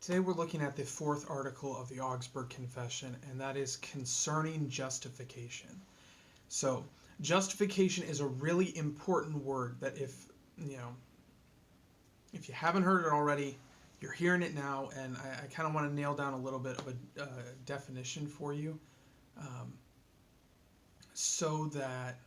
Today we're looking at the fourth article of the Augsburg Confession, and that is concerning justification. So, justification is a really important word that if you haven't heard it already, you're hearing it now, and I kind of want to nail down a little bit of a definition for you, so that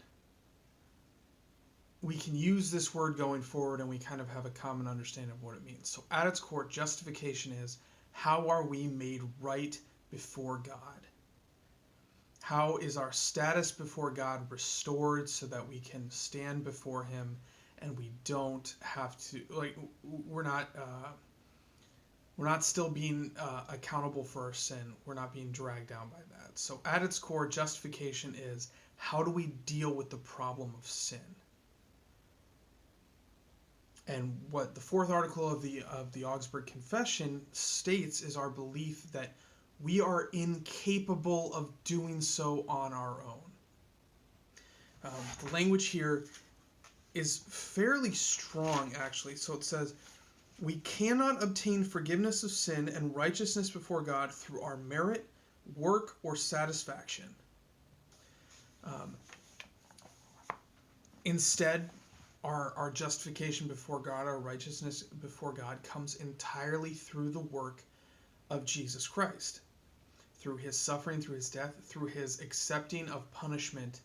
we can use this word going forward and we kind of have a common understanding of what it means. So at its core, justification is, how are we made right before God? How is our status before God restored so that we can stand before Him and we don't have to, we're not still being accountable for our sin. We're not being dragged down by that. So at its core, justification is, how do we deal with the problem of sin? And what the fourth article of the Augsburg Confession states is our belief that we are incapable of doing so on our own. The language here is fairly strong, actually. So it says, we cannot obtain forgiveness of sin and righteousness before God through our merit, work, or satisfaction. Instead, our justification before God, our righteousness before God, comes entirely through the work of Jesus Christ, through His suffering, through His death, through His accepting of punishment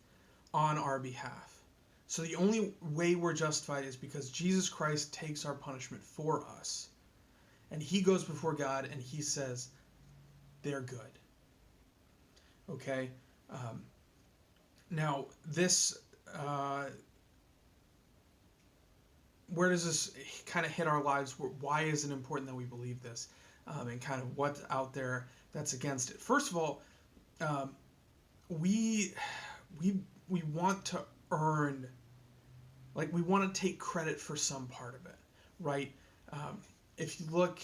on our behalf. So the only way we're justified is because Jesus Christ takes our punishment for us, and He goes before God and He says, they're good. Okay? Now, this... where does this kind of hit our lives? Why is it important that we believe this? And kind of what's out there that's against it. First of all, we want to earn, we want to take credit for some part of it, right? If you look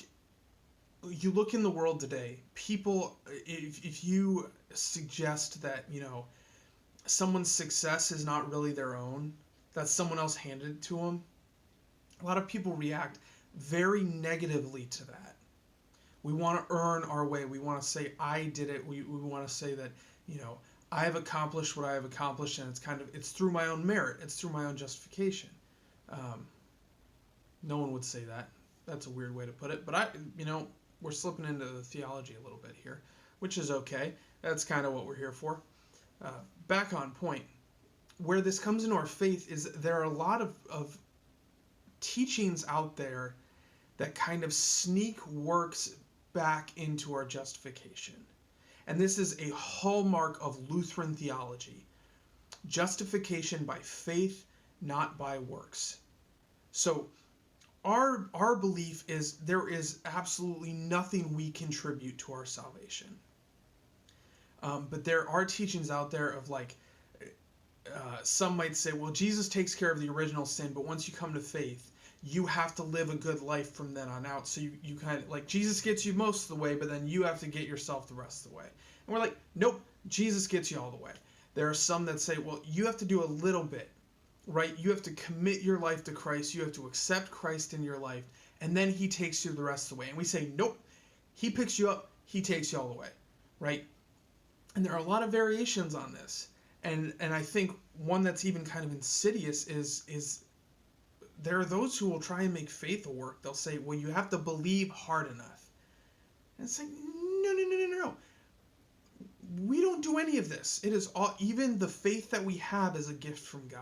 in the world today, people, if you suggest that, someone's success is not really their own, that someone else handed it to them, a lot of people react very negatively to that. We want to earn our way. We want to say, I did it. We want to say that, I have accomplished what I have accomplished, and it's through my own merit. It's through my own justification. No one would say that. That's a weird way to put it. But we're slipping into the theology a little bit here, which is okay. That's kind of what we're here for. Back on point. Where this comes into our faith is there are a lot of teachings out there that kind of sneak works back into our justification. And this is a hallmark of Lutheran theology. Justification by faith, not by works. So our belief is there is absolutely nothing we contribute to our salvation. But there are teachings out there of some might say, well, Jesus takes care of the original sin, but once you come to faith, you have to live a good life from then on out. So you kind of, Jesus gets you most of the way, but then you have to get yourself the rest of the way. And we're like, nope, Jesus gets you all the way. There are some that say, well, you have to do a little bit, right? You have to commit your life to Christ. You have to accept Christ in your life, and then He takes you the rest of the way. And we say, nope, He picks you up, He takes you all the way, right? And there are a lot of variations on this. And I think one that's even kind of insidious is there are those who will try and make faith a work. They'll say, well, you have to believe hard enough. And it's like, no. We don't do any of this. It is all, even the faith that we have is a gift from God,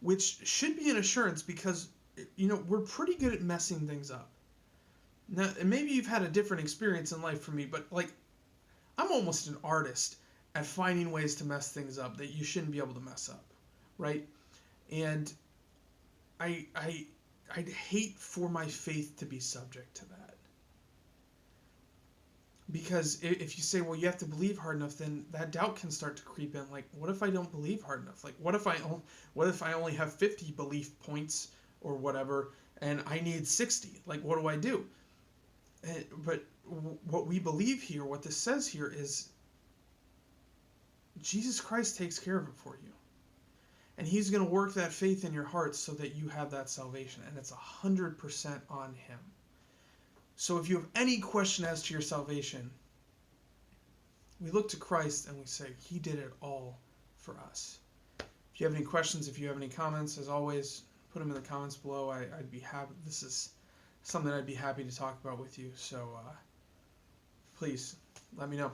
which should be an assurance because, we're pretty good at messing things up. Now, and maybe you've had a different experience in life from me, but I'm almost an artist at finding ways to mess things up that you shouldn't be able to mess up, right? And I'd hate for my faith to be subject to that. Because if you say, well, you have to believe hard enough, then that doubt can start to creep in. What if I don't believe hard enough? What if I only have 50 belief points or whatever, and I need 60? What do I do? But what we believe here, what this says here is Jesus Christ takes care of it for you. And He's going to work that faith in your heart so that you have that salvation. And it's 100% on Him. So if you have any question as to your salvation, we look to Christ and we say, He did it all for us. If you have any questions, if you have any comments, as always, put them in the comments below. I'd be happy. This is something I'd be happy to talk about with you. So please let me know.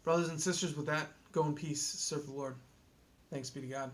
Brothers and sisters, with that, go in peace, serve the Lord. Thanks be to God.